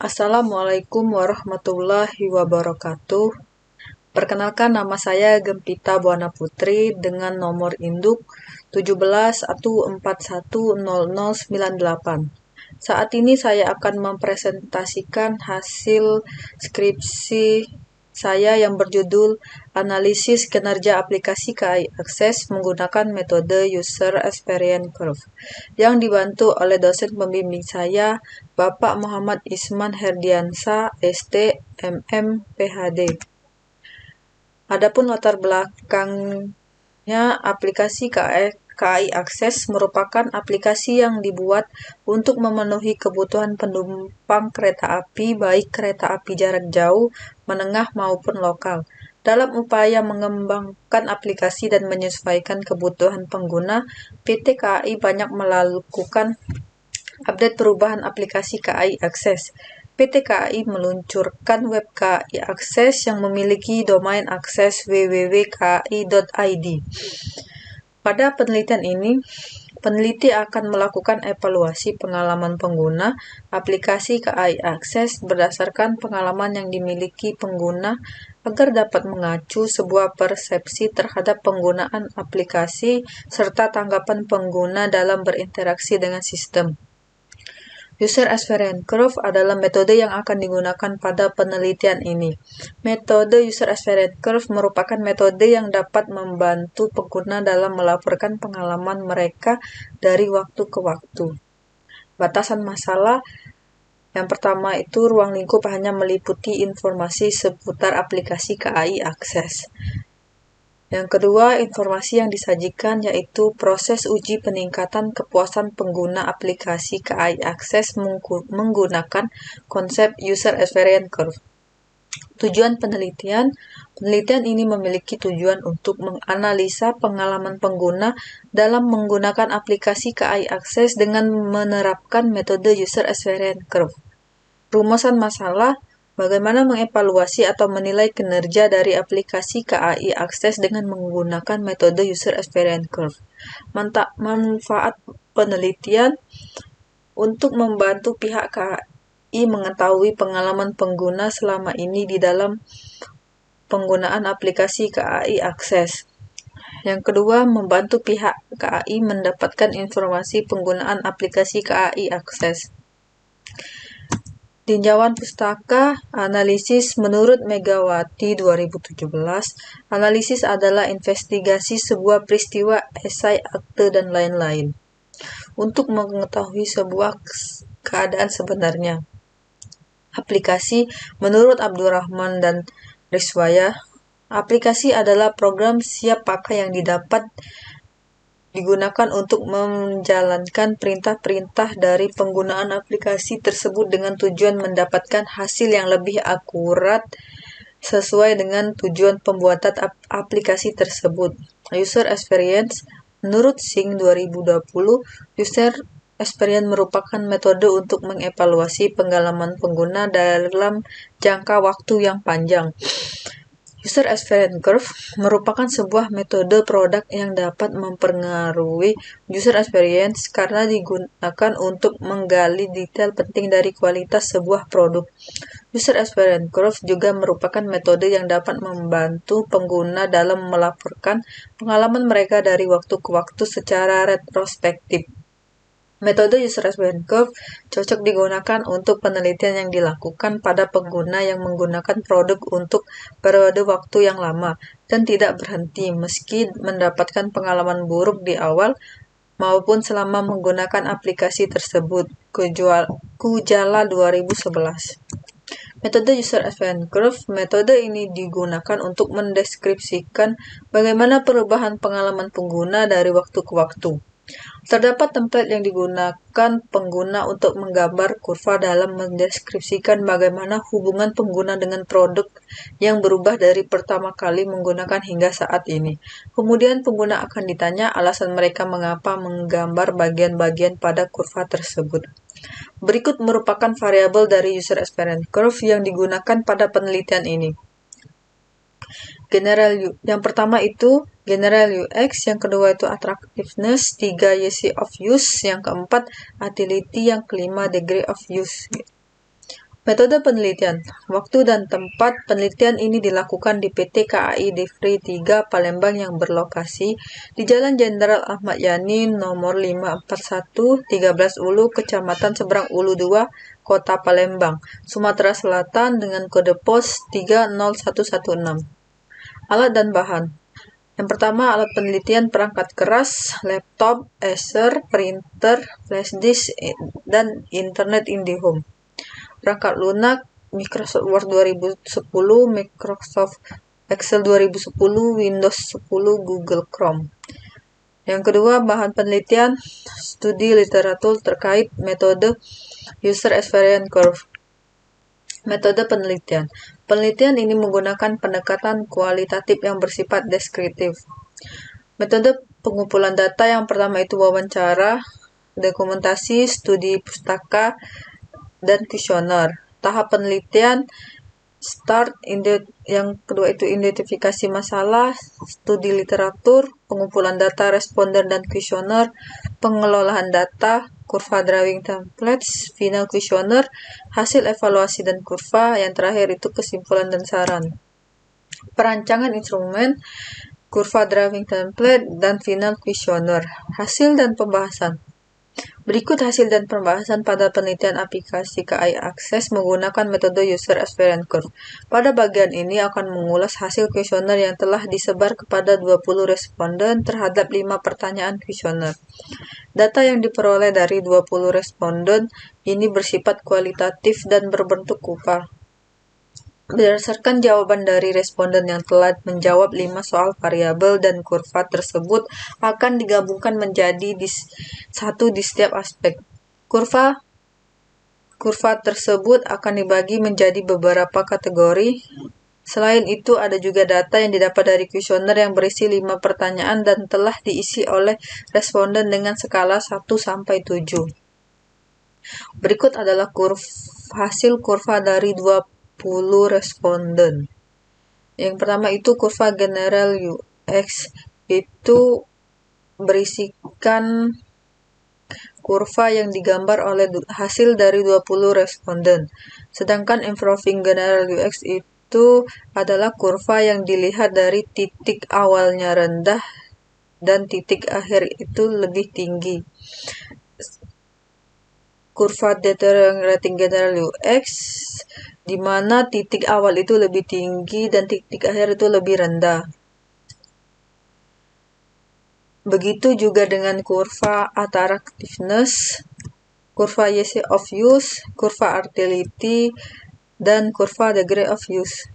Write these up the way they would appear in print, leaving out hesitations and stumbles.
Assalamualaikum warahmatullahi wabarakatuh. Perkenalkan, nama saya Gempita Buana Putri dengan nomor induk 1714100098. Saat ini saya akan mempresentasikan hasil skripsi saya yang berjudul Analisis Kinerja Aplikasi KAI Akses menggunakan metode User Experience Curve, yang dibantu oleh dosen pembimbing saya, Bapak Muhammad Isman Herdiansa, ST, MM, PhD. Adapun latar belakangnya, aplikasi KAI Akses merupakan aplikasi yang dibuat untuk memenuhi kebutuhan penumpang kereta api, baik kereta api jarak jauh, menengah, maupun lokal. Dalam upaya mengembangkan aplikasi dan menyesuaikan kebutuhan pengguna, PT KAI banyak melakukan update perubahan aplikasi KAI Akses. PT KAI meluncurkan web KAI Akses yang memiliki domain akses www.kai.id. Pada penelitian ini, peneliti akan melakukan evaluasi pengalaman pengguna aplikasi KAI Akses berdasarkan pengalaman yang dimiliki pengguna agar dapat mengacu sebuah persepsi terhadap penggunaan aplikasi serta tanggapan pengguna dalam berinteraksi dengan sistem. User Experience Curve adalah metode yang akan digunakan pada penelitian ini. Metode User Experience Curve merupakan metode yang dapat membantu pengguna dalam melaporkan pengalaman mereka dari waktu ke waktu. Batasan masalah yang pertama itu ruang lingkup hanya meliputi informasi seputar aplikasi KAI Akses. Yang kedua, informasi yang disajikan yaitu proses uji peningkatan kepuasan pengguna aplikasi KAI Akses menggunakan konsep User Experience Curve. Tujuan penelitian ini memiliki tujuan untuk menganalisa pengalaman pengguna dalam menggunakan aplikasi KAI Akses dengan menerapkan metode User Experience Curve. Rumusan masalah: bagaimana mengevaluasi atau menilai kinerja dari aplikasi KAI Akses dengan menggunakan metode User Experience Curve. Manfaat penelitian untuk membantu pihak KAI mengetahui pengalaman pengguna selama ini di dalam penggunaan aplikasi KAI Akses. Yang kedua, membantu pihak KAI mendapatkan informasi penggunaan aplikasi KAI Akses. Tinjauan pustaka analisis menurut Megawati 2017. Analisis adalah investigasi sebuah peristiwa, esai, akte, dan lain-lain untuk mengetahui sebuah keadaan sebenarnya. Aplikasi menurut Abdurrahman dan Rizwaya. Aplikasi adalah program siap pakai yang digunakan untuk menjalankan perintah-perintah dari penggunaan aplikasi tersebut dengan tujuan mendapatkan hasil yang lebih akurat sesuai dengan tujuan pembuatan aplikasi tersebut. User Experience menurut Singh 2020, User Experience merupakan metode untuk mengevaluasi pengalaman pengguna dalam jangka waktu yang panjang. User Experience Curve merupakan sebuah metode produk yang dapat mempengaruhi user experience karena digunakan untuk menggali detail penting dari kualitas sebuah produk. User Experience Curve juga merupakan metode yang dapat membantu pengguna dalam melaporkan pengalaman mereka dari waktu ke waktu secara retrospektif. Metode User Experience Curve cocok digunakan untuk penelitian yang dilakukan pada pengguna yang menggunakan produk untuk periode waktu yang lama dan tidak berhenti meski mendapatkan pengalaman buruk di awal maupun selama menggunakan aplikasi tersebut. Kujala 2011. Metode User Experience Curve. Metode ini digunakan untuk mendeskripsikan bagaimana perubahan pengalaman pengguna dari waktu ke waktu. Terdapat template yang digunakan pengguna untuk menggambar kurva dalam mendeskripsikan bagaimana hubungan pengguna dengan produk yang berubah dari pertama kali menggunakan hingga saat ini. Kemudian pengguna akan ditanya alasan mereka mengapa menggambar bagian-bagian pada kurva tersebut. Berikut merupakan variabel dari User Experience Curve yang digunakan pada penelitian ini. Yang pertama itu General UX, yang kedua itu Attractiveness, 3 Ease of Use, yang keempat Utility, yang kelima Degree of Use. Metode penelitian. Waktu dan tempat penelitian ini dilakukan di PT KAI Divri 3 Palembang yang berlokasi di Jalan Jenderal Ahmad Yani nomor 541 13 Ulu, Kecamatan Seberang Ulu 2, Kota Palembang, Sumatera Selatan dengan kode pos 30116. Alat dan bahan. Yang pertama, alat penelitian perangkat keras, laptop, Acer, printer, flash disk, dan internet IndiHome. Perangkat lunak, Microsoft Word 2010, Microsoft Excel 2010, Windows 10, Google Chrome. Yang kedua, bahan penelitian, studi literatur terkait metode User Experience Curve. Metode penelitian. Penelitian ini menggunakan pendekatan kualitatif yang bersifat deskriptif. Metode pengumpulan data yang pertama itu wawancara, dokumentasi, studi pustaka, dan kuesioner. Tahap penelitian start, yang kedua itu identifikasi masalah, studi literatur, pengumpulan data responden dan kuesioner, pengelolaan data, kurva drawing templates, final kuesioner, hasil evaluasi dan kurva, yang terakhir itu kesimpulan dan saran. Perancangan instrumen, kurva drawing template, dan final kuesioner. Hasil dan pembahasan. Berikut hasil dan pembahasan pada penelitian aplikasi KAI Akses menggunakan metode User Experience Curve. Pada bagian ini akan mengulas hasil kuesioner yang telah disebar kepada 20 responden terhadap 5 pertanyaan kuesioner. Data yang diperoleh dari 20 responden ini bersifat kualitatif dan berbentuk kurva. Berdasarkan jawaban dari responden yang telah menjawab 5 soal variabel dan kurva tersebut akan digabungkan menjadi satu di setiap aspek. Kurva tersebut akan dibagi menjadi beberapa kategori. Selain itu, ada juga data yang didapat dari kuesioner yang berisi 5 pertanyaan dan telah diisi oleh responden dengan skala 1-7. Berikut adalah hasil kurva dari 20 responden. Yang pertama itu kurva general UX, itu berisikan kurva yang digambar oleh hasil dari 20 responden. Sedangkan improving general UX itu adalah kurva yang dilihat dari titik awalnya rendah dan titik akhir itu lebih tinggi. Kurva deteriorating general UX, di mana titik awal itu lebih tinggi dan titik akhir itu lebih rendah. Begitu juga dengan kurva attractiveness, kurva ease of use, kurva utility, dan kurva degree of use.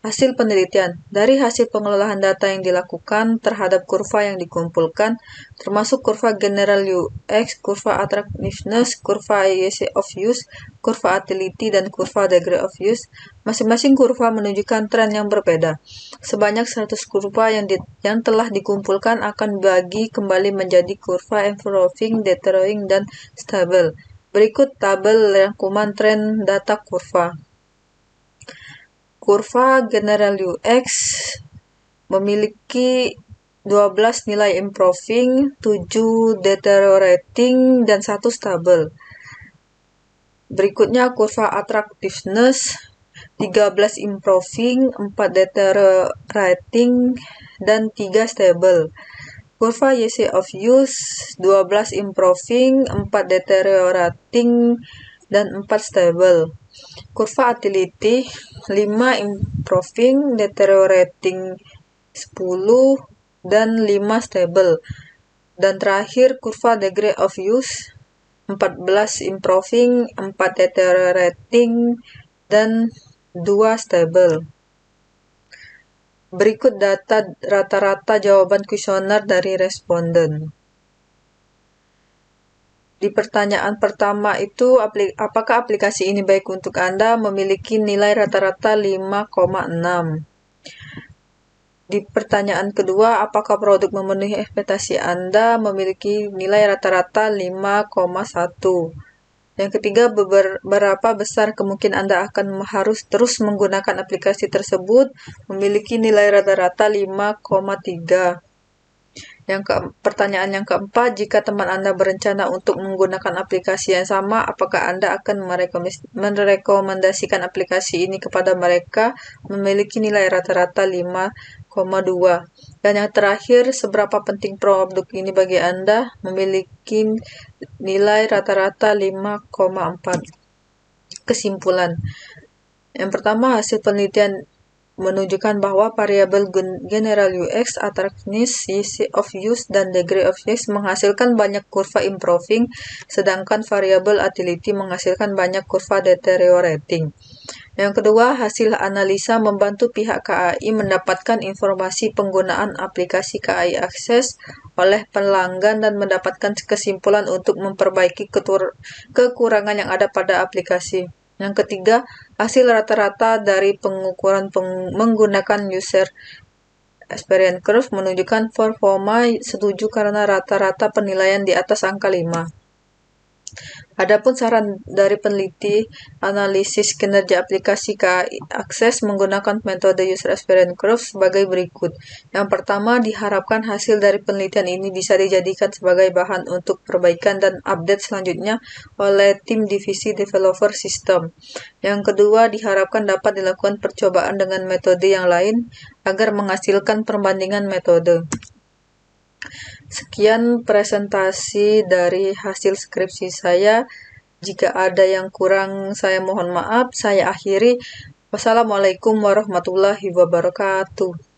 Hasil penelitian. Dari hasil pengelolaan data yang dilakukan terhadap kurva yang dikumpulkan, termasuk kurva general UX, kurva attractiveness, kurva ease of use, kurva utility, dan kurva degree of use, masing-masing kurva menunjukkan tren yang berbeda. Sebanyak 100 kurva yang telah dikumpulkan akan dibagi kembali menjadi kurva improving, deteriorating, dan stable. Berikut tabel rangkuman tren data kurva. Kurva general UX memiliki 12 nilai improving, 7 deteriorating, dan 1 stable. Berikutnya kurva attractiveness, 13 improving, 4 deteriorating, dan 3 stable. Kurva ease of use, 12 improving, 4 deteriorating, dan 4 stable. Kurva utility, 5 improving, deteriorating 10, dan 5 stable. Dan terakhir kurva degree of use, 14 improving, 4 deteriorating, dan 2 stable. Berikut data rata-rata jawaban kuesioner dari responden. Di pertanyaan pertama itu, apakah aplikasi ini baik untuk Anda? Memiliki nilai rata-rata 5,6. Di pertanyaan kedua, apakah produk memenuhi ekspektasi Anda? Memiliki nilai rata-rata 5,1. Yang ketiga, berapa besar kemungkinan Anda akan harus terus menggunakan aplikasi tersebut? Memiliki nilai rata-rata 5,3. Pertanyaan yang keempat, jika teman Anda berencana untuk menggunakan aplikasi yang sama, apakah Anda akan merekomendasikan aplikasi ini kepada mereka memiliki nilai rata-rata 5,2? Dan yang terakhir, seberapa penting produk ini bagi Anda memiliki nilai rata-rata 5,4? Kesimpulan. Yang pertama, hasil penelitian menunjukkan bahwa variabel general UX, attractiveness, ease of use, dan degree of use menghasilkan banyak kurva improving, sedangkan variabel utility menghasilkan banyak kurva deteriorating. Yang kedua, hasil analisa membantu pihak KAI mendapatkan informasi penggunaan aplikasi KAI Akses oleh pelanggan dan mendapatkan kesimpulan untuk memperbaiki kekurangan yang ada pada aplikasi. Yang ketiga, hasil rata-rata dari pengukuran menggunakan user experience curve menunjukkan performa setuju karena rata-rata penilaian di atas angka 5. Adapun saran dari peneliti analisis kinerja aplikasi KAI Akses menggunakan metode user experience curve sebagai berikut. Yang pertama, diharapkan hasil dari penelitian ini bisa dijadikan sebagai bahan untuk perbaikan dan update selanjutnya oleh tim divisi developer sistem. Yang kedua, diharapkan dapat dilakukan percobaan dengan metode yang lain agar menghasilkan perbandingan metode. Sekian presentasi dari hasil skripsi saya. Jika ada yang kurang, saya mohon maaf. Saya akhiri. Wassalamualaikum warahmatullahi wabarakatuh.